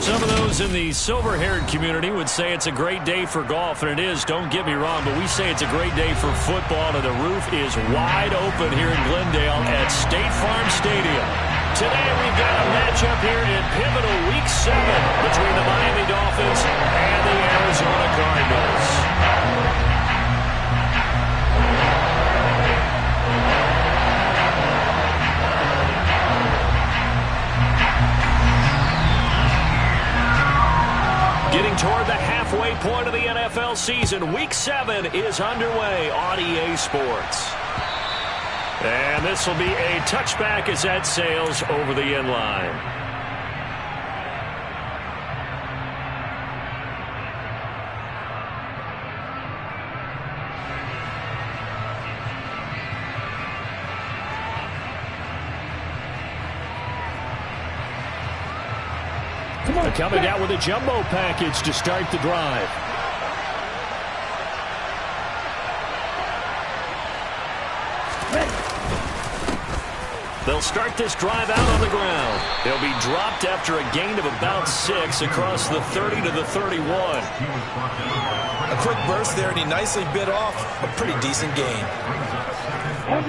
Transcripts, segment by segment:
Some of those in the silver-haired community would say it's a great day for golf, and it is, don't get me wrong, but we say it's a great day for football, and the roof is wide open here in Glendale at State Farm Stadium. Today we've got a matchup here in pivotal Week 7 between the Miami Dolphins and the Arizona Cardinals. Getting toward the halfway point of the NFL season, Week 7 is underway on EA Sports. And this will be a touchback as that sails over the end line. Coming out with a jumbo package to start the drive. They'll start this drive out on the ground. They'll be dropped after a gain of about 6 across the 30 to the 31. A quick burst there, and he nicely bit off a pretty decent gain.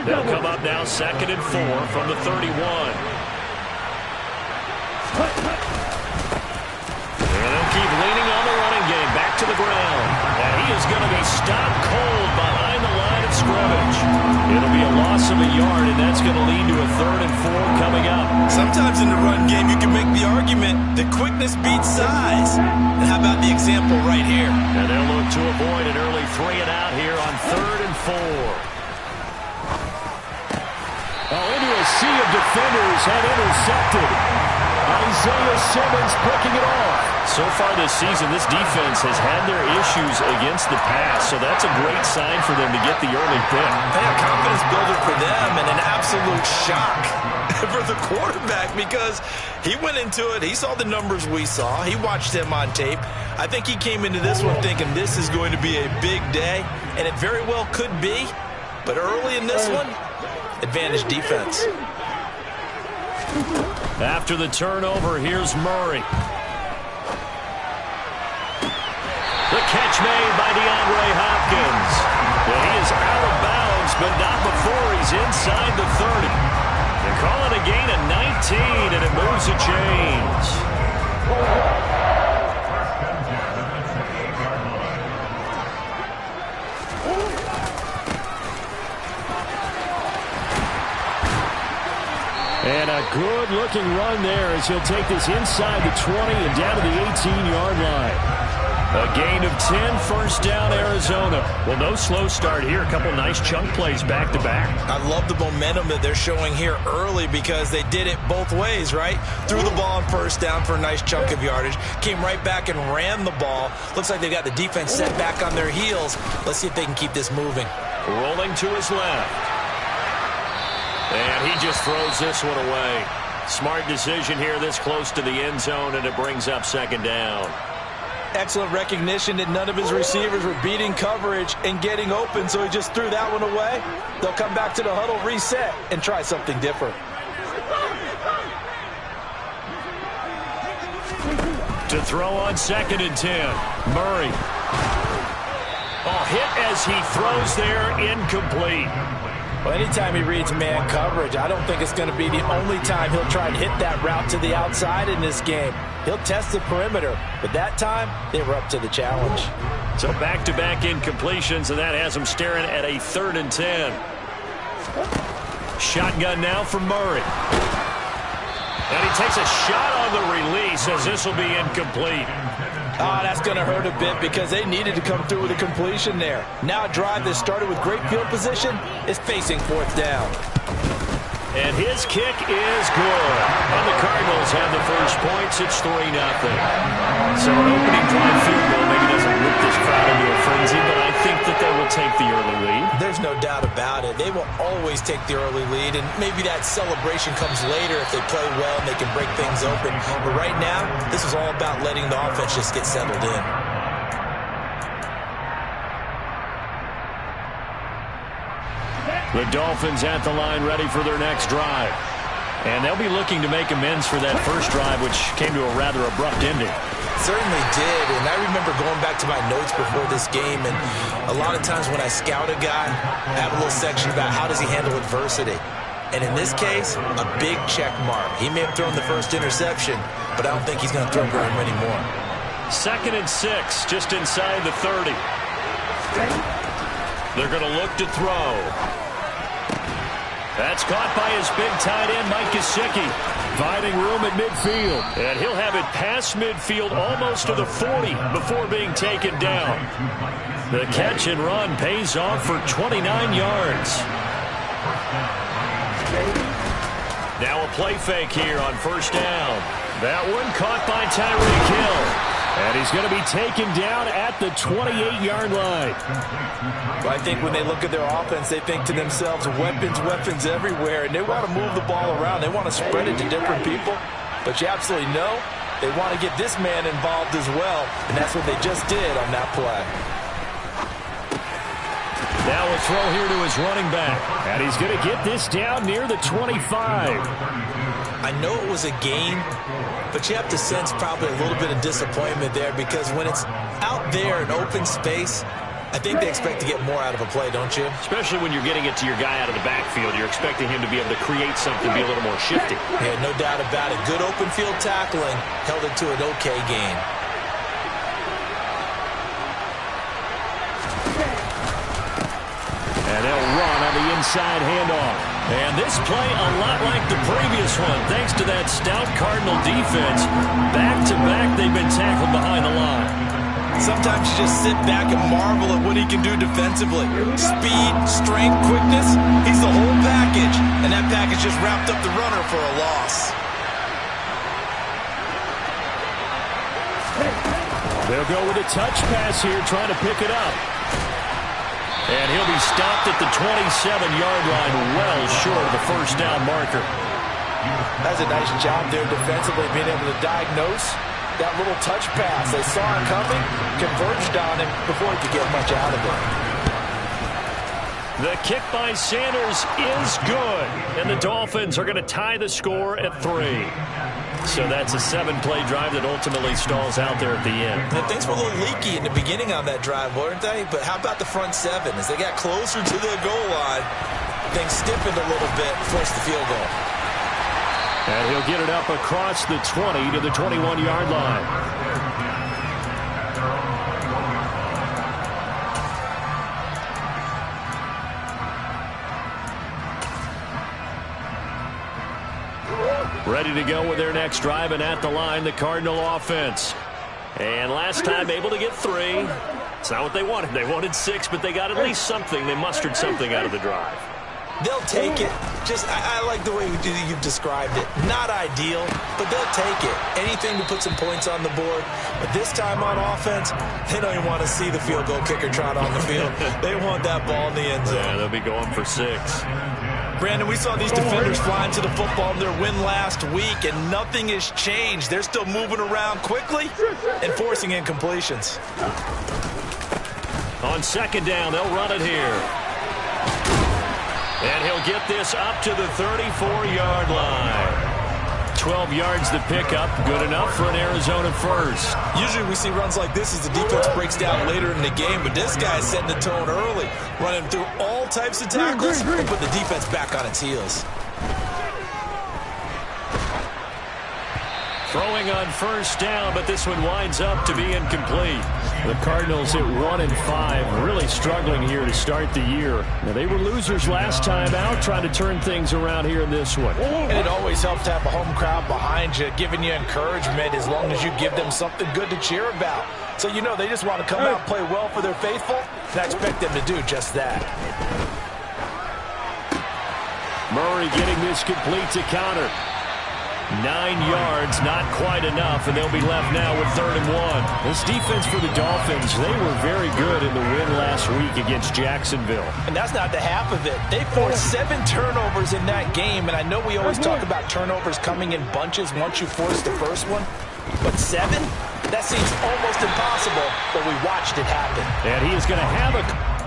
They'll come up now 2nd and 4 from the 31. Keep leaning on the running game. Back to the ground. And he is going to be stopped cold behind the line of scrimmage. It'll be a loss of a yard, and that's going to lead to a 3rd and 4 coming up. Sometimes in the run game, you can make the argument that quickness beats size. And how about the example right here? And they'll look to avoid an early 3 and out here on 3rd and 4. Into a sea of defenders have intercepted. Isaiah Simmons picking it off. So far this season, this defense has had their issues against the pass, so that's a great sign for them to get the early pick. A confidence builder for them and an absolute shock for the quarterback because he went into it. He saw the numbers we saw. He watched him on tape. I think he came into this one thinking this is going to be a big day, and it very well could be. But early in this one, advantage defense. After the turnover, here's Murray. The catch made by DeAndre Hopkins. Well, he is out of bounds, but not before he's inside the 30. They call it a gain of 19, and it moves the chains. And a good-looking run there as he'll take this inside the 20 and down to the 18-yard line. A gain of 10, first down, Arizona. Well, no slow start here. A couple nice chunk plays back-to-back. I love the momentum that they're showing here early because they did it both ways, right? Threw the ball on first down for a nice chunk of yardage. Came right back and ran the ball. Looks like they got the defense set back on their heels. Let's see if they can keep this moving. Rolling to his left. And he just throws this one away. Smart decision here this close to the end zone, and it brings up 2nd down. Excellent recognition that none of his receivers were beating coverage and getting open, so he just threw that one away. They'll come back to the huddle, reset, and try something different. To throw on 2nd and 10. Murray. Hit as he throws there, incomplete. Well, anytime he reads man coverage, I don't think it's going to be the only time he'll try and hit that route to the outside in this game. He'll test the perimeter, but that time, they were up to the challenge. So back-to-back incompletions, and that has him staring at a 3rd and 10. Shotgun now for Murray. And he takes a shot on the release as this will be incomplete. That's going to hurt a bit because they needed to come through with a completion there. Now a drive that started with great field position is facing 4th down. And his kick is good. And the Cardinals have the first points. It's 3-0. So an opening drive field goal maybe doesn't whip this crowd into a frenzy, but I think that they will take the early lead. There's no doubt about it. They will always take the early lead, and maybe that celebration comes later if they play well and they can break things open. But right now, this is all about letting the offense just get settled in. The Dolphins at the line ready for their next drive. And they'll be looking to make amends for that first drive, which came to a rather abrupt ending. Certainly did, and I remember going back to my notes before this game, and a lot of times when I scout a guy, I have a little section about how does he handle adversity. And in this case, a big check mark. He may have thrown the first interception, but I don't think he's going to throw very many more. 2nd and 6, just inside the 30. They're going to look to throw. That's caught by his big tight end, Mike Gesicki. Finding room at midfield. And he'll have it past midfield almost to the 40 before being taken down. The catch and run pays off for 29 yards. Now a play fake here on first down. That one caught by Tyreek Hill. And he's going to be taken down at the 28-yard line. Well, I think when they look at their offense, they think to themselves, weapons everywhere, and they want to move the ball around. They want to spread it to different people. But you absolutely know they want to get this man involved as well, and that's what they just did on that play. Now a throw here to his running back. And he's going to get this down near the 25. I know it was a game, but you have to sense probably a little bit of disappointment there because when it's out there in open space, I think they expect to get more out of a play, don't you? Especially when you're getting it to your guy out of the backfield. You're expecting him to be able to create something, be a little more shifty. Yeah, no doubt about it. Good open field tackling held it to an okay game. And they'll run on the inside handoff. And this play a lot like the previous one, thanks to that stout Cardinal defense. Back-to-back, they've been tackled behind the line. Sometimes you just sit back and marvel at what he can do defensively. Speed, strength, quickness, he's the whole package. And that package just wrapped up the runner for a loss. They'll go with a touch pass here, trying to pick it up. And he'll be stopped at the 27-yard line, well short of the first down marker. That's a nice job there defensively, being able to diagnose that little touch pass. They saw him coming, converged on him before he could get much out of it. The kick by Sanders is good, and the Dolphins are going to tie the score at 3. So that's a 7-play drive that ultimately stalls out there at the end. And things were a little leaky in the beginning on that drive, weren't they? But how about the front 7? As they got closer to the goal line, things stiffened a little bit, forced the field goal. And he'll get it up across the 20 to the 21-yard line. Ready to go with their next drive, and at the line, the Cardinal offense. And last time able to get 3. It's not what they wanted. They wanted 6, but they got at least something. They mustered something out of the drive. They'll take it. I like the way you've described it. Not ideal, but they'll take it. Anything to put some points on the board. But this time on offense, they don't even want to see the field goal kicker trot on the field. They want that ball in the end zone. Yeah, they'll be going for 6. Brandon, we saw these defenders flying to the football in their win last week, and nothing has changed. They're still moving around quickly and forcing incompletions. On second down, they'll run it here. And he'll get this up to the 34-yard line. 12 yards to pick up. Good enough for an Arizona first. Usually we see runs like this as the defense breaks down later in the game, but this guy's setting the tone early, running through all types of tackles and put the defense back on its heels. Throwing on first down, but this one winds up to be incomplete. The Cardinals at 1-5, really struggling here to start the year. Now, they were losers last time out, trying to turn things around here in this one. And it always helps to have a home crowd behind you, giving you encouragement as long as you give them something good to cheer about. So you know they just want to come out and play well for their faithful, and I expect them to do just that. Murray getting this complete to counter. 9 yards, not quite enough, and they'll be left now with 3rd and 1. This defense for the Dolphins, they were very good in the win last week against Jacksonville. And that's not the half of it. They forced 7 turnovers in that game, and I know we always talk about turnovers coming in bunches once you force the first one, but 7? That seems almost impossible, but we watched it happen. And he is going to have a...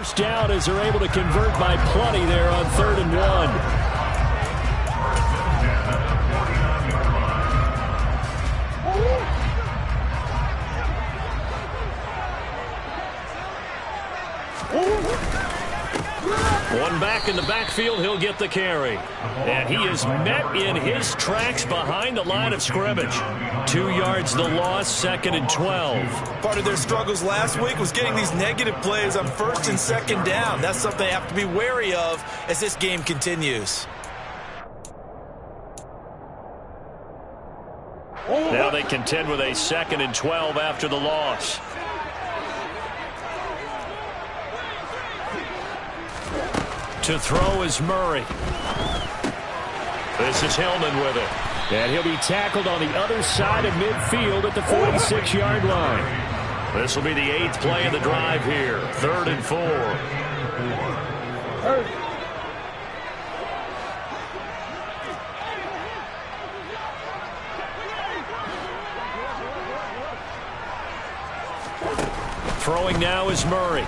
First down as they're able to convert by plenty there on 3rd and 1. One back in the backfield, he'll get the carry. And he is met in his tracks behind the line of scrimmage. 2 yards the loss, 2nd and 12. Part of their struggles last week was getting these negative plays on 1st and 2nd down. That's something they have to be wary of as this game continues. Now they contend with a 2nd and 12 after the loss. To throw is Murray. This is Hillman with it. And he'll be tackled on the other side of midfield at the 46-yard line. This will be the 8th play of the drive here. 3rd and 4. Throwing now is Murray.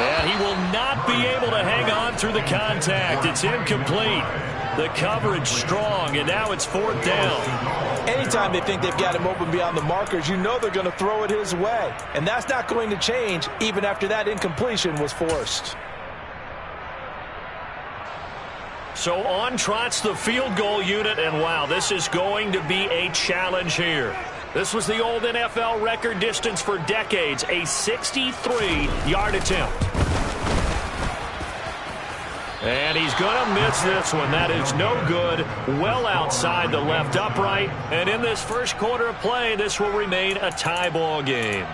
And he will not be able to hang on through the contact. It's incomplete. The coverage strong, and now it's 4th down. Anytime they think they've got him open beyond the markers, you know they're going to throw it his way. And that's not going to change even after that incompletion was forced. So on trots the field goal unit, and wow, this is going to be a challenge here. This was the old NFL record distance for decades, a 63-yard attempt. And he's going to miss this one. That is no good. Well outside the left upright. And in this first quarter of play, this will remain a tie ball game.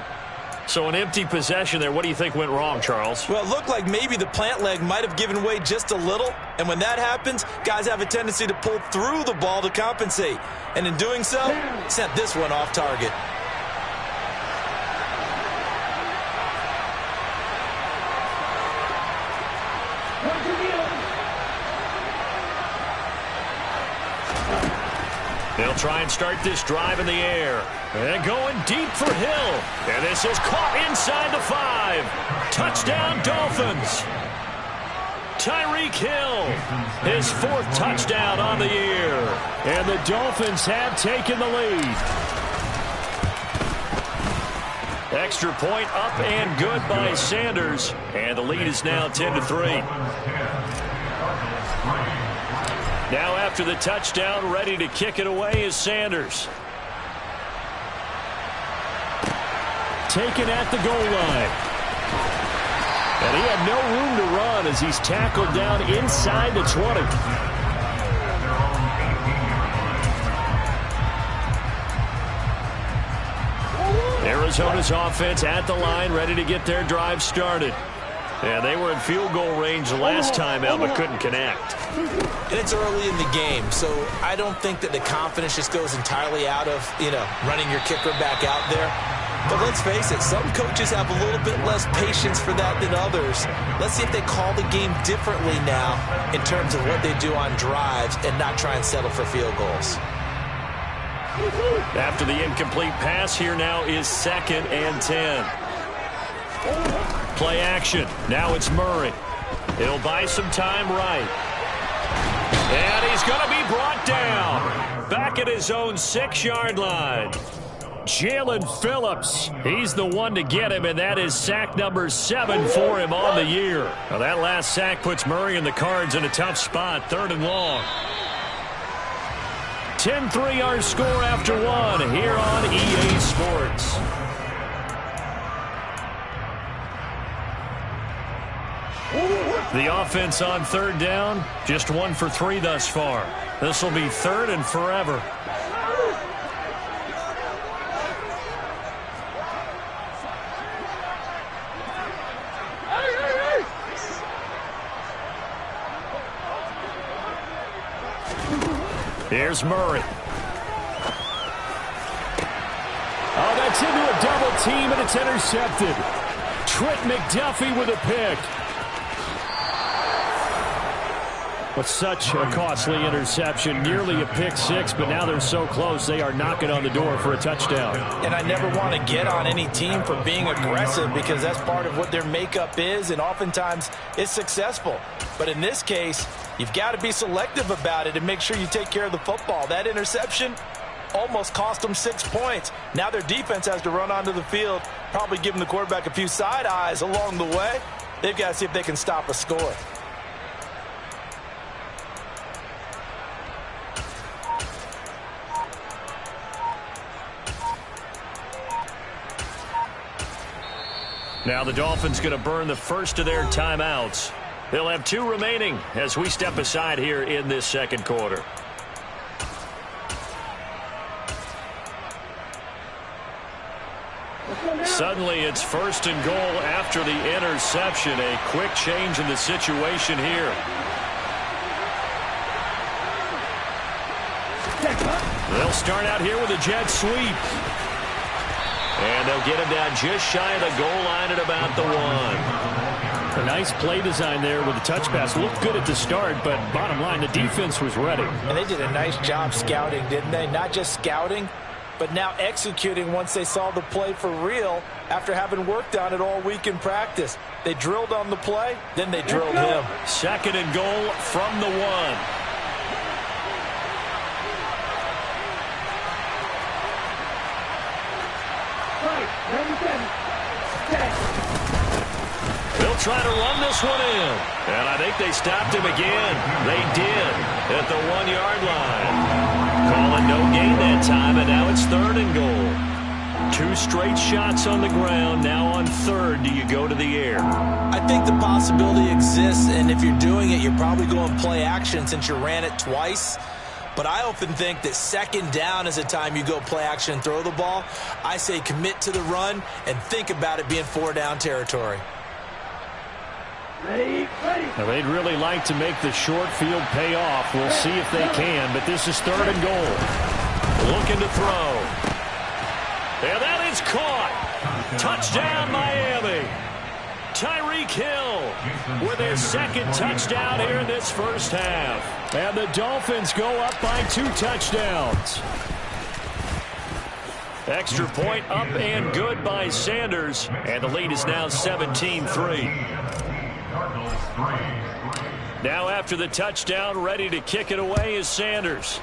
So an empty possession there. What do you think went wrong, Charles? Well, it looked like maybe the plant leg might have given way just a little. And when that happens, guys have a tendency to pull through the ball to compensate. And in doing so, sent this one off target. They'll try and start this drive in the air. And going deep for Hill. And this is caught inside the 5. Touchdown, Dolphins. Tyreek Hill, his 4th touchdown on the year. And the Dolphins have taken the lead. Extra point up and good by Sanders. And the lead is now 10-3. Now after the touchdown, ready to kick it away is Sanders. Taken at the goal line. And he had no room to run as he's tackled down inside the 20. Arizona's offense at the line, ready to get their drive started. Yeah, they were in field goal range the last time out, but couldn't connect. And it's early in the game, so I don't think that the confidence just goes entirely out of, running your kicker back out there. But let's face it, some coaches have a little bit less patience for that than others. Let's see if they call the game differently now in terms of what they do on drives and not try and settle for field goals. After the incomplete pass, here now is 2nd and 10. Play action. Now it's Murray. He'll buy some time right. And he's going to be brought down. Back at his own 6-yard line. Jalen Phillips. He's the one to get him, and that is sack number 7 for him on the year. Now that last sack puts Murray and the Cards in a tough spot. 3rd and long. 10-3 our score after 1 here on EA Sports. The offense on 3rd down, just 1 for 3 thus far. This will be 3rd and forever. Here's Murray. Oh, that's into a double team, and it's intercepted. Trent McDuffie with a pick. With such a costly interception, nearly a pick six, but now they're so close they are knocking on the door for a touchdown. And I never want to get on any team for being aggressive because that's part of what their makeup is, and oftentimes it's successful. But in this case, you've got to be selective about it and make sure you take care of the football. That interception almost cost them 6 points. Now their defense has to run onto the field, probably giving the quarterback a few side eyes along the way. They've got to see if they can stop a score. Now the Dolphins going to burn the first of their timeouts. They'll have 2 remaining as we step aside here in this second quarter. Suddenly it's 1st and goal after the interception. A quick change in the situation here. They'll start out here with a jet sweep. And they'll get him down just shy of the goal line at about the 1. A nice play design there with the touch pass. Looked good at the start, but bottom line, the defense was ready. And they did a nice job scouting, didn't they? Not just scouting, but now executing once they saw the play for real after having worked on it all week in practice. They drilled on the play, then they drilled him. 2nd and goal from the 1. They'll try to run this one in. And I think they stopped him again. They did at the 1-yard line. Calling no gain that time, and now it's 3rd and goal. 2 straight shots on the ground. Now on 3rd, do you go to the air? I think the possibility exists, and if you're doing it, you're probably going play action since you ran it twice. But I often think that 2nd down is a time you go play action and throw the ball. I say commit to the run and think about it being 4-down territory. Now, they'd really like to make the short field pay off. We'll see if they can, but this is 3rd and goal. Looking to throw. And that is caught. Touchdown, Miami. Tyreek Hill with his 2nd touchdown here in this first half. And the Dolphins go up by 2 touchdowns. Extra point up and good by Sanders. And the lead is now 17-3. Now after the touchdown, ready to kick it away is Sanders.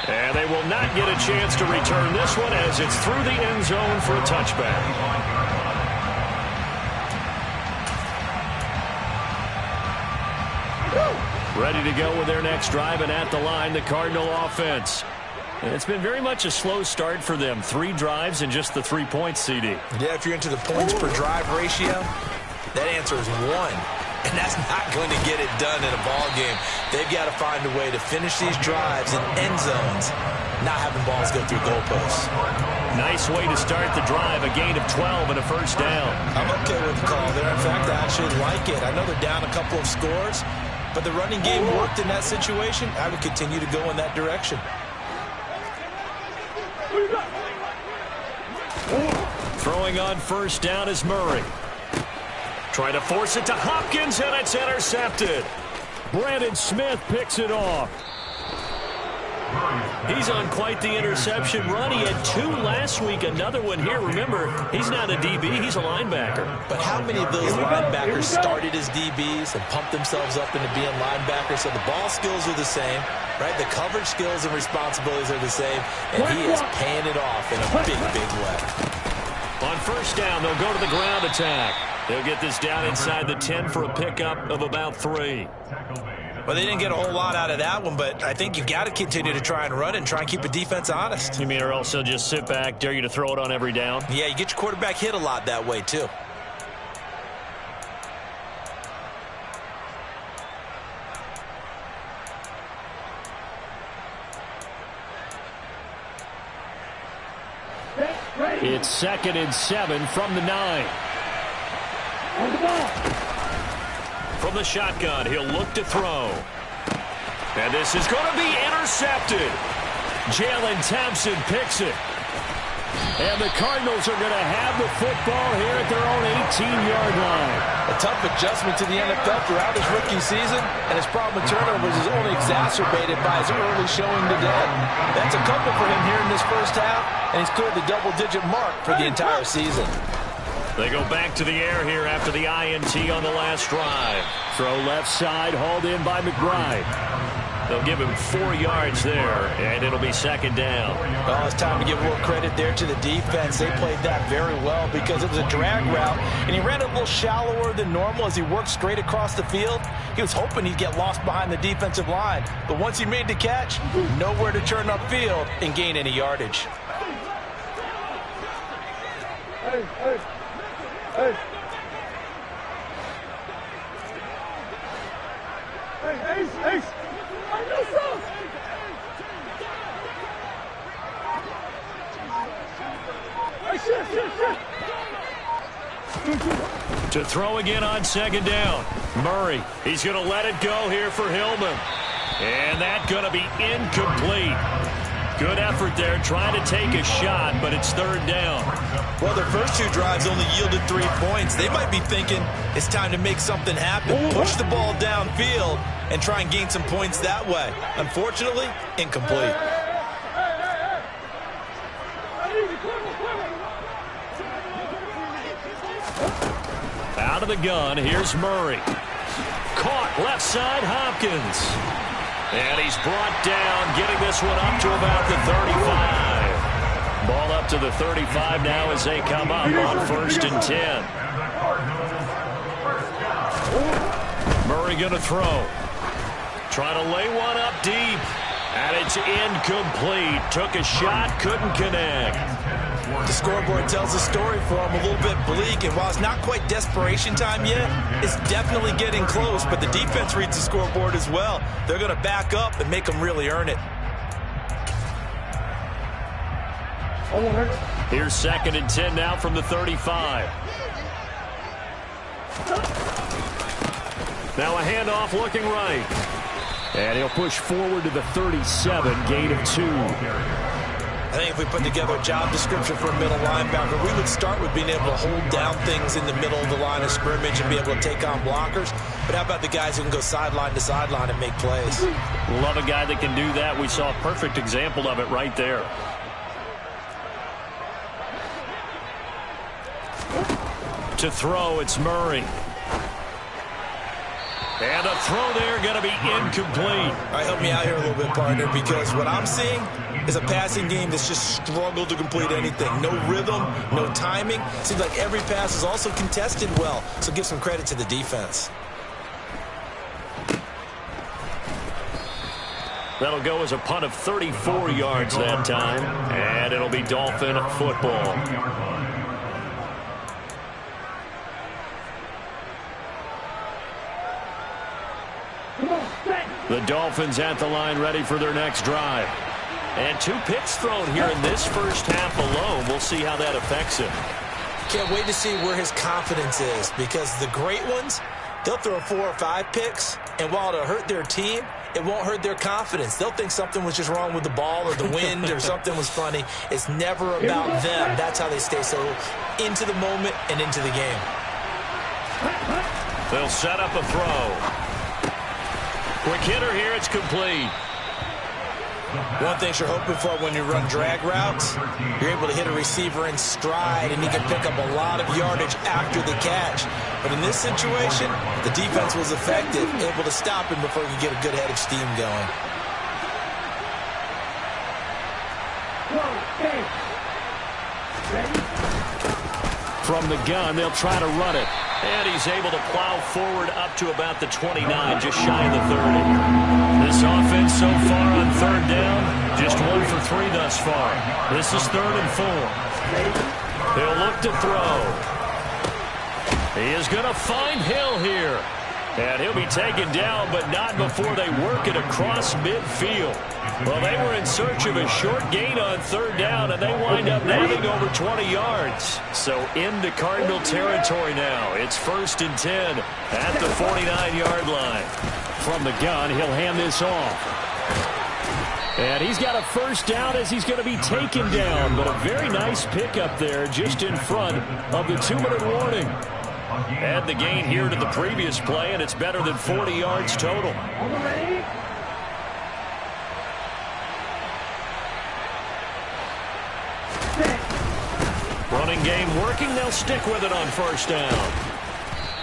And they will not get a chance to return this one as it's through the end zone for a touchback. Ready to go with their next drive, and at the line, the Cardinal offense. And it's been very much a slow start for them. 3 drives and just the 3 points, CD. Yeah, if you're into the points per drive ratio, that answer is 1. And that's not going to get it done in a ball game. They've got to find a way to finish these drives in end zones, not having balls go through goalposts. Nice way to start the drive, a gain of 12 and a 1st down. I'm okay with the call there. In fact, I actually like it. I know they're down a couple of scores, but the running game worked in that situation. I would continue to go in that direction. Throwing on 1st down is Murray. Trying to force it to Hopkins, and it's intercepted. Brandon Smith picks it off. He's on quite the interception run. He had 2 last week, another one here. Remember, he's not a DB, he's a linebacker. But how many of those linebackers started as DBs and pumped themselves up into being linebackers? So the ball skills are the same, right? The coverage skills and responsibilities are the same, and he is paying it off in a big, big way. On 1st down, they'll go to the ground attack. They'll get this down inside the 10 for a pickup of about 3. Well, they didn't get a whole lot out of that one, but I think you've got to continue to try and run and try and keep the defense honest. You mean, or else they'll just sit back, dare you to throw it on every down? Yeah, you get your quarterback hit a lot that way, too. It's 2nd and 7 from the 9. From the shotgun, he'll look to throw. And this is going to be intercepted. Jalen Thompson picks it. And the Cardinals are going to have the football here at their own 18-yard line. A tough adjustment to the NFL throughout his rookie season, and his problem with turnovers is only exacerbated by his early showing today. That's a couple for him here in this first half, and he's cleared the double-digit mark for the entire season. They go back to the air here after the INT on the last drive. Throw left side, hauled in by McBride. They'll give him 4 yards there, and it'll be second down. Well, it's time to give more credit there to the defense. They played that very well because it was a drag route, and he ran a little shallower than normal as he worked straight across the field. He was hoping he'd get lost behind the defensive line, but once he made the catch, nowhere to turn upfield and gain any yardage. Hey, hey, hey. Hey, Ace, Ace. To throw again on second down. Murray, he's going to let it go here for Hillman. And that's going to be incomplete. Good effort there, trying to take a shot, but it's third down. Well, their first 2 drives only yielded 3 points. They might be thinking it's time to make something happen, push the ball downfield, and try and gain some points that way. Unfortunately, incomplete. Out of the gun, here's Murray. Caught left side, Hopkins. And he's brought down, getting this one up to about the 35. Ball up to the 35 now as they come up on 1st and 10. Murray going to throw. Trying to lay one up deep. And it's incomplete. Took a shot, couldn't connect. The scoreboard tells the story for him, a little bit bleak, and while it's not quite desperation time yet, it's definitely getting close, but the defense reads the scoreboard as well. They're going to back up and make them really earn it. Here's 2nd and 10 now from the 35. Now a handoff looking right. And he'll push forward to the 37, gain of 2. I think if we put together a job description for a middle linebacker, we would start with being able to hold down things in the middle of the line of scrimmage and be able to take on blockers. But how about the guys who can go sideline to sideline and make plays? Love a guy that can do that. We saw a perfect example of it right there. To throw, it's Murray. And a throw there going to be incomplete. All right, help me out here a little bit, partner, because what I'm seeing is a passing game that's just struggled to complete anything. No rhythm, no timing. Seems like every pass is also contested well, so give some credit to the defense. That'll go as a punt of 34 yards that time, and it'll be Dolphin football. The Dolphins at the line ready for their next drive. And 2 picks thrown here in this first half alone. We'll see how that affects him. Can't wait to see where his confidence is, because the great ones, they'll throw 4 or 5 picks, and while it'll hurt their team, it won't hurt their confidence. They'll think something was just wrong with the ball or the wind or something was funny. It's never about them. That's how they stay so into the moment and into the game. They'll set up a throw. Quick hitter here, it's complete. One thing you're hoping for when you run drag routes, you're able to hit a receiver in stride, and he can pick up a lot of yardage after the catch. But in this situation, the defense was effective, able to stop him before he could get a good head of steam going. From the gun, they'll try to run it. And he's able to plow forward up to about the 29, just shy of the 30. This offense so far on 3rd down, just 1 for 3 thus far. This is 3rd and 4. They'll look to throw. He is going to find Hill here. And he'll be taken down, but not before they work it across midfield. Well, they were in search of a short gain on 3rd down, and they wind up nabbing over 20 yards. So into Cardinal territory now. It's 1st and 10 at the 49-yard line. From the gun, he'll hand this off. And he's got a first down as he's going to be taken down. But a very nice pickup there just in front of the 2-minute warning. Add the gain here to the previous play, and it's better than 40 yards total. Running game working. They'll stick with it on first down.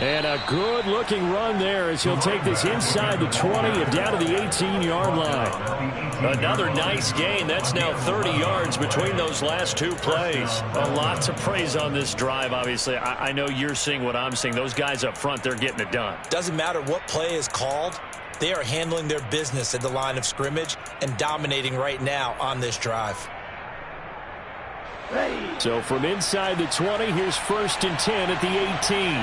And a good-looking run there as he'll take this inside the 20 and down to the 18-yard line. Another nice gain. That's now 30 yards between those last two plays. A lot to praise on this drive, obviously. I know you're seeing what I'm seeing. Those guys up front, they're getting it done. Doesn't matter what play is called. They are handling their business at the line of scrimmage and dominating right now on this drive. So from inside the 20, here's 1st and 10 at the 18.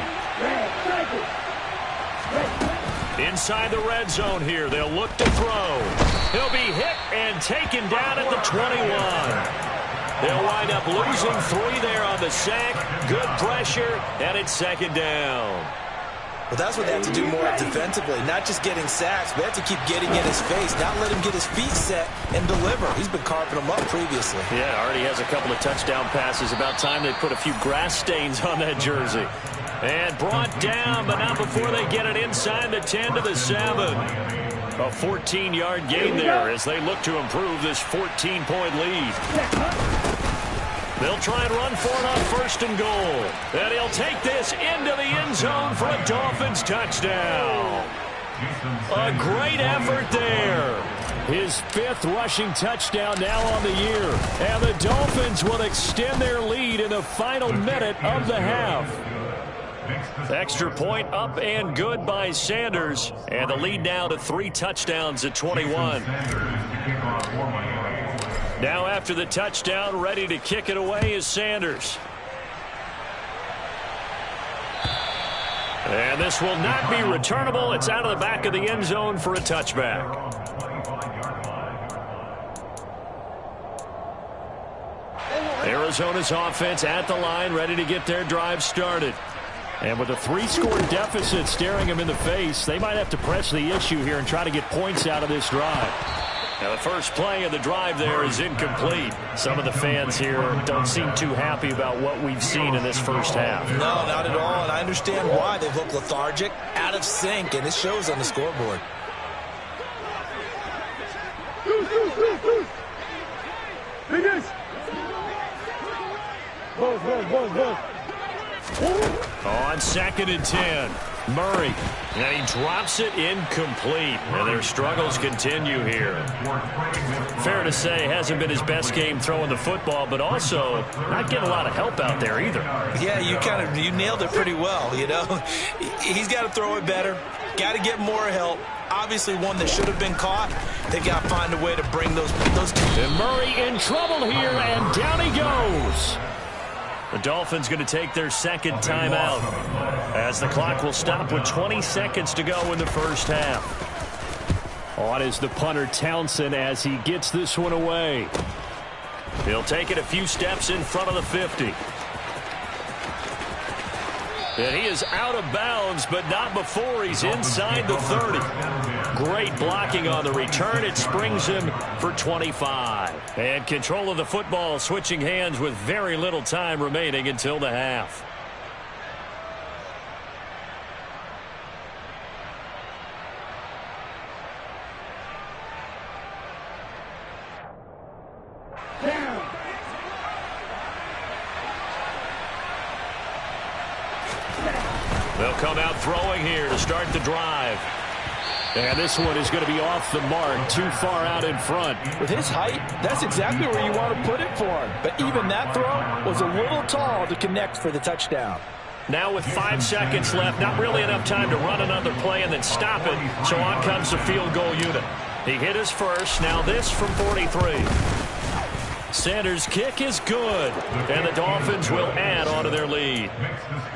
Inside the red zone here, they'll look to throw. He'll be hit and taken down at the 21. They'll wind up losing 3 there on the sack. Good pressure, and it's 2nd down. Well, that's what they have to do more defensively, not just getting sacks, but they have to keep getting in his face, not let him get his feet set and deliver. He's been carving them up previously. Yeah, already has a couple of touchdown passes. About time they put a few grass stains on that jersey. And brought down, but not before they get it inside the 10 to the 7. A 14-yard gain there as they look to improve this 14-point lead. They'll try and run for it on 1st and goal. And he'll take this into the end zone for a Dolphins touchdown. A great effort there. His 5th rushing touchdown now on the year. And the Dolphins will extend their lead in the final minute of the half. Extra point up and good by Sanders. And the lead now to 3 touchdowns at 21. Now after the touchdown, ready to kick it away is Sanders. And this will not be returnable. It's out of the back of the end zone for a touchback. Arizona's offense at the line, ready to get their drive started. And with a 3-score deficit staring them in the face, they might have to press the issue here and try to get points out of this drive. Now, the first play of the drive there is incomplete. Some of the fans here don't seem too happy about what we've seen in this first half. No, not at all, and I understand why. They've looked lethargic, out of sync, and it shows on the scoreboard. On 2nd and 10. Murray, and he drops it incomplete. And their struggles continue here. Fair to say, hasn't been his best game throwing the football, but also not getting a lot of help out there either. Yeah, you nailed it pretty well, you know. He's got to throw it better, got to get more help. Obviously one that should have been caught. They've got to find a way to bring those. And Murray in trouble here, and down he goes. The Dolphins going to take their 2nd timeout as the clock will stop with 20 seconds to go in the first half. On is the punter Townsend as he gets this one away. He'll take it a few steps in front of the 50. And he is out of bounds, but not before he's inside the 30. Great blocking on the return. It springs him for 25. And control of the football switching hands with very little time remaining until the half. They'll come out throwing here to start the drive. And this one is going to be off the mark, too far out in front. With his height, that's exactly where you want to put it for him. But even that throw was a little tall to connect for the touchdown. Now with 5 seconds left, not really enough time to run another play and then stop it. So on comes the field goal unit. He hit his first, now this from 43. Sanders' kick is good, and the Dolphins will add on to their lead.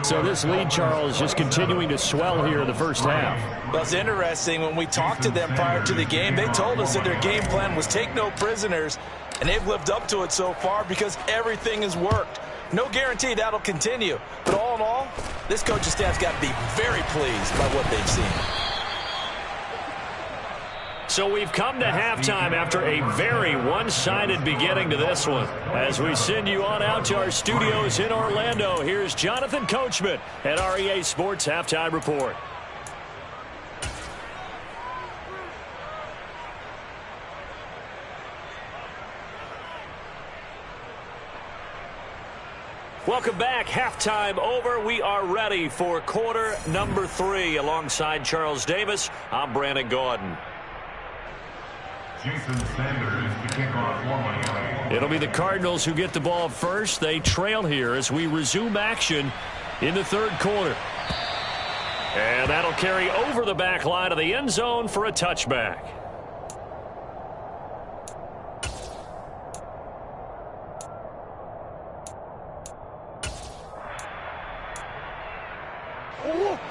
So this lead, Charles, just continuing to swell here in the first half. Well, it's interesting. When we talked to them prior to the game, they told us that their game plan was take no prisoners, and they've lived up to it so far because everything has worked. No guarantee that'll continue, but all in all, this coaching staff's got to be very pleased by what they've seen. So we've come to halftime after a very one-sided beginning to this one. As we send you on out to our studios in Orlando, here's Jonathan Coachman at REA Sports Halftime Report. Welcome back. Halftime over. We are ready for quarter number 3. Alongside Charles Davis, I'm Brandon Gaudin. Jason Sanders to kick off. It'll be the Cardinals who get the ball first. They trail here as we resume action in the third quarter. And that'll carry over the back line of the end zone for a touchback.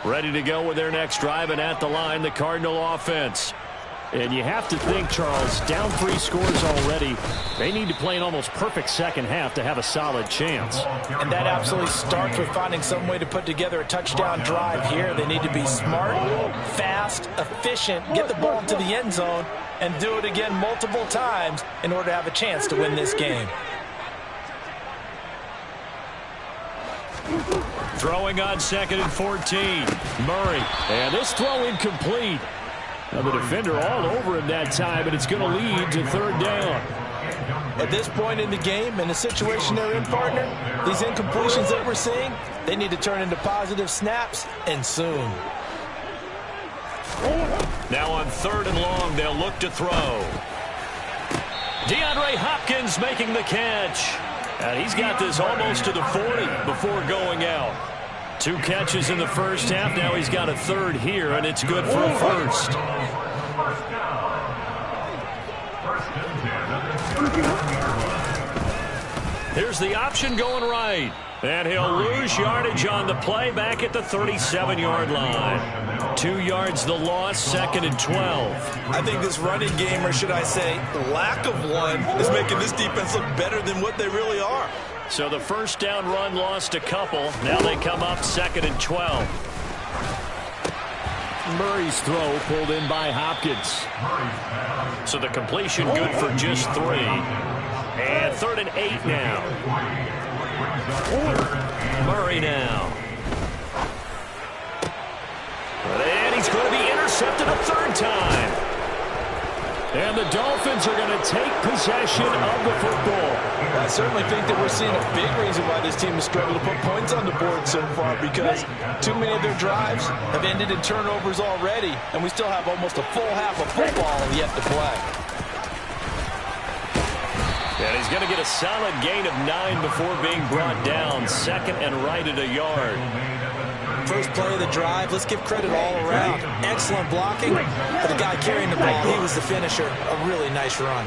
Ready to go with their next drive, and at the line, the Cardinal offense. And you have to think, Charles, down 3 scores already. They need to play an almost perfect second half to have a solid chance. And that absolutely starts with finding some way to put together a touchdown drive here. They need to be smart, fast, efficient, get the ball into the end zone, and do it again multiple times in order to have a chance to win this game. Throwing on 2nd and 14. Murray. And this throw incomplete. Now the defender all over him that time, and it's going to lead to 3rd down. At this point in the game, in the situation they're in, partner, these incompletions that we're seeing, they need to turn into positive snaps, and soon. Now on 3rd and long, they'll look to throw. DeAndre Hopkins making the catch. And he's got this almost to the 40 before going out. 2 catches in the first half. Now he's got a 3rd here, and it's good for a first. Here's the option going right. And he'll lose yardage on the play back at the 37-yard line. 2 yards the loss, 2nd and 12. I think this running game, or should I say lack of one, is making this defense look better than what they really are. So the first down run lost a couple. Now they come up 2nd and 12. Murray's throw pulled in by Hopkins. So the completion good for just 3. And 3rd and 8 now. Murray now. And he's going to be intercepted a 3rd time. And the Dolphins are going to take possession of the football. I certainly think that we're seeing a big reason why this team has struggled to put points on the board so far, because too many of their drives have ended in turnovers already, and we still have almost a full half of football yet to play. And he's going to get a solid gain of 9 before being brought down. 2nd and right at a yard. First play of the drive, let's give credit all around. Excellent blocking, but the guy carrying the ball, he was the finisher. A really nice run.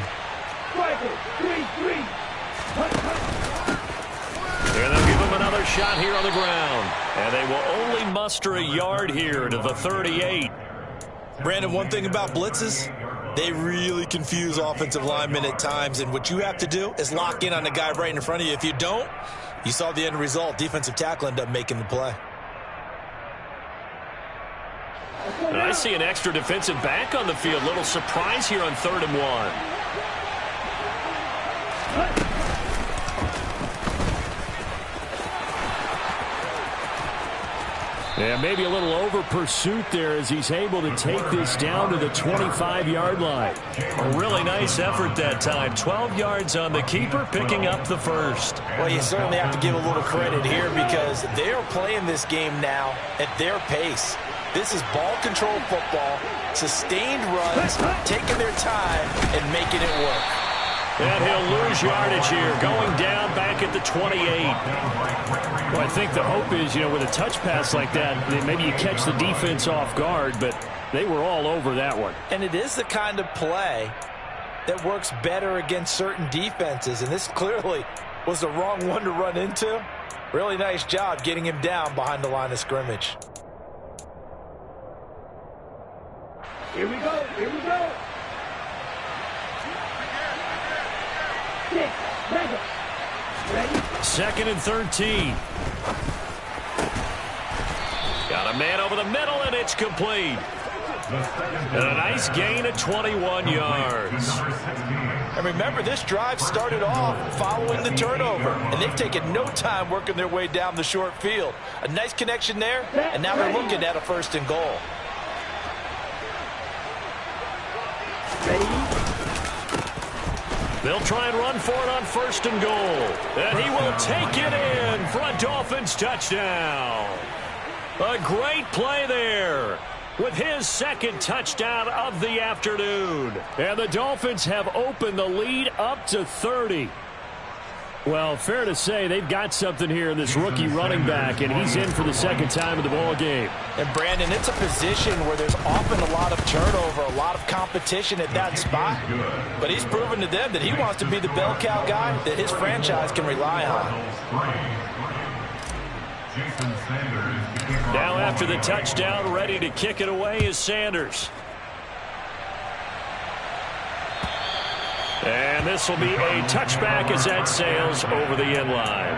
And they'll give him another shot here on the ground. And they will only muster a yard here to the 38. Brandon, one thing about blitzes, they really confuse offensive linemen at times, and what you have to do is lock in on the guy right in front of you. If you don't, you saw the end result. Defensive tackle ended up making the play. And I see an extra defensive back on the field. Little surprise here on 3rd and 1. Yeah, maybe a little over pursuit there as he's able to take this down to the 25-yard line. A really nice effort that time. 12 yards on the keeper, picking up the first. Well, you certainly have to give a little credit here because they are playing this game now at their pace. This is ball control football, sustained runs, taking their time and making it work. And he'll lose yardage here, going down back at the 28. Well, I think the hope is, with a touch pass like that, maybe you catch the defense off guard, but they were all over that one. And it is the kind of play that works better against certain defenses, and this clearly was the wrong one to run into. Really nice job getting him down behind the line of scrimmage. Here we go. Here we go. 6, ready. 2nd and 13. Got a man over the middle, and it's complete. And a nice gain of 21 yards. And remember, this drive started off following the turnover, and they've taken no time working their way down the short field. A nice connection there, and now they're looking at a 1st and goal. They'll try and run for it on 1st and goal. And he will take it in for a Dolphins touchdown. A great play there with his 2nd touchdown of the afternoon. And the Dolphins have opened the lead up to 30. Well, fair to say they've got something here in this rookie running back, and he's in for the 2nd time of the ball game. And, Brandon, it's a position where there's often a lot of turnover, a lot of competition at that spot. But he's proven to them that he wants to be the bell cow guy that his franchise can rely on. Now after the touchdown, ready to kick it away is Sanders. And this will be a touchback as that sails over the end line.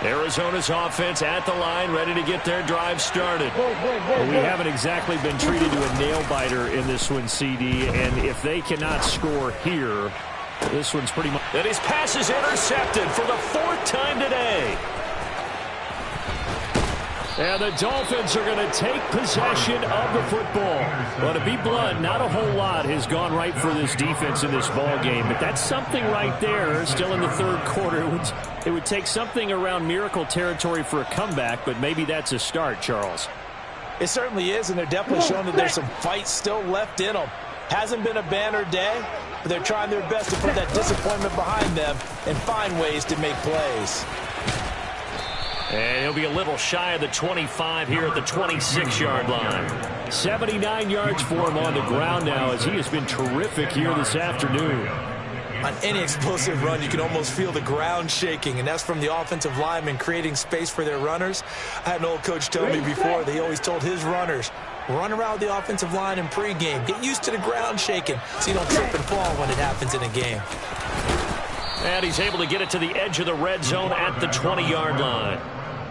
Arizona's offense at the line, ready to get their drive started. Well, we haven't exactly been treated to a nail-biter in this one, CD, and if they cannot score here, this one's pretty much... And his pass is intercepted for the 4th time today. And the Dolphins are going to take possession of the football. Well, to be blunt, not a whole lot has gone right for this defense in this ball game, but that's something right there. Still in the 3rd quarter. It would take something around miracle territory for a comeback, but maybe that's a start, Charles. It certainly is, and they're definitely showing that there's some fight still left in them. Hasn't been a banner day, but they're trying their best to put that disappointment behind them and find ways to make plays. And he'll be a little shy of the 25 here at the 26-yard line. 79 yards for him on the ground now, as he has been terrific here this afternoon. On any explosive run, you can almost feel the ground shaking, and that's from the offensive linemen creating space for their runners. I had an old coach tell me before that he always told his runners, run around the offensive line in pregame. Get used to the ground shaking so you don't trip and fall when it happens in a game. And he's able to get it to the edge of the red zone at the 20-yard line.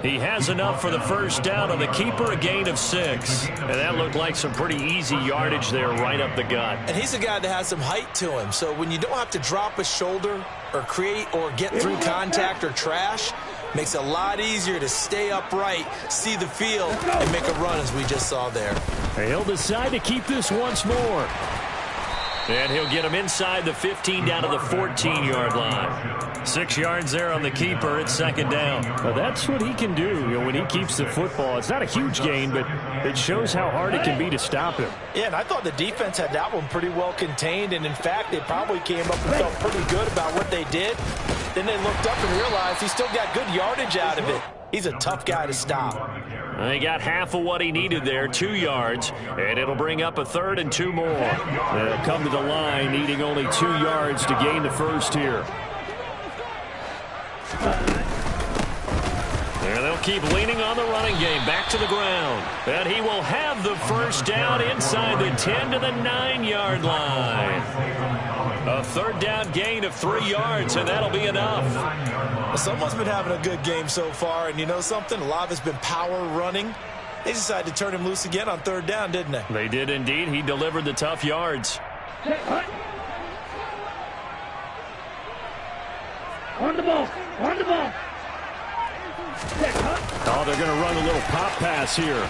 He has enough for the 1st down on the keeper, a gain of 6. And that looked like some pretty easy yardage there right up the gut. And he's a guy that has some height to him. So when you don't have to drop a shoulder or create or get through contact or trash, makes it a lot easier to stay upright, see the field, and make a run as we just saw there. He'll decide to keep this once more. And he'll get him inside the 15 down to the 14-yard line. 6 yards there on the keeper. It's 2nd down. Well, that's what he can do when he keeps the football. It's not a huge gain, but it shows how hard it can be to stop him. Yeah, and I thought the defense had that one pretty well contained. And, in fact, they probably came up and felt pretty good about what they did. Then they looked up and realized he still got good yardage out of it. He's a tough guy to stop. He got half of what he needed there, 2 yards, and it'll bring up a 3rd and 2 more. They'll come to the line needing only 2 yards to gain the 1st here. And they'll keep leaning on the running game, back to the ground. And he will have the 1st down inside the 10 to the 9-yard line. A 3rd down gain of 3 yards, and that'll be enough. Well, someone's been having a good game so far, and you know something? A lot of it's been power running. They decided to turn him loose again on 3rd down, didn't they? They did indeed. He delivered the tough yards. On the ball. On the ball. Oh, they're going to run a little pop pass here.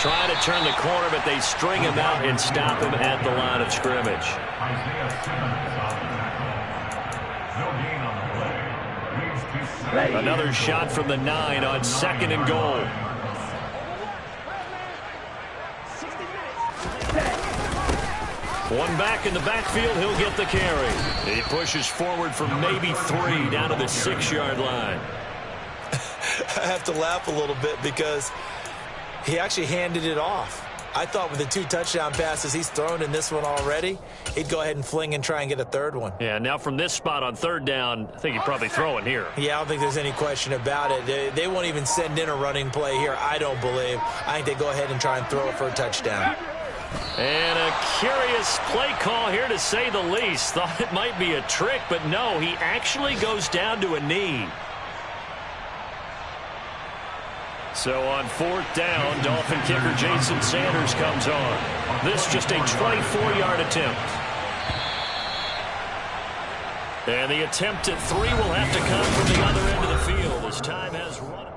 Trying to turn the corner, but they string him out and stop him at the line of scrimmage. Another shot from the 9 on 2nd and goal. One back in the backfield, he'll get the carry. He pushes forward for maybe 3 down to the 6-yard line. I have to laugh a little bit because he actually handed it off. I thought with the 2 touchdown passes he's thrown in this one already, he'd go ahead and fling and try and get a 3rd one. Yeah, now from this spot on 3rd down, I think he'd probably throw it here. Yeah, I don't think there's any question about it. They won't even send in a running play here, I don't believe. I think they go ahead and try and throw it for a touchdown. And a curious play call here, to say the least. Thought it might be a trick, but no, he actually goes down to a knee. So on 4th down, Dolphin kicker Jason Sanders comes on. This just a 24-yard attempt. And the attempt at 3 will have to come from the other end of the field as time has run.